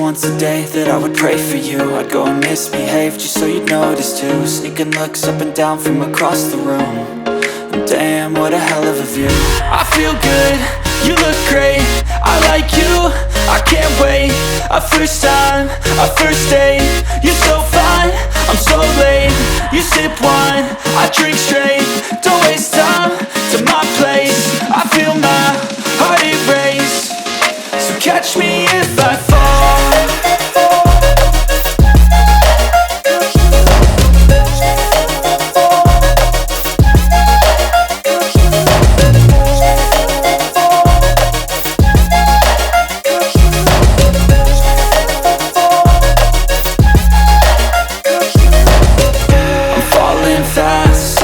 once a day that I would pray for you. I'd go and misbehave just so you'd notice too. Sneaking looks up and down from across the room. And damn, what a hell of a view. I feel good, you look great, I like you, I can't wait. A first time, a first date, you're so fine, I'm so late. You sip wine, I drink straight. Don't waste time to my place. I feel my heart erase. So catch me if I fall.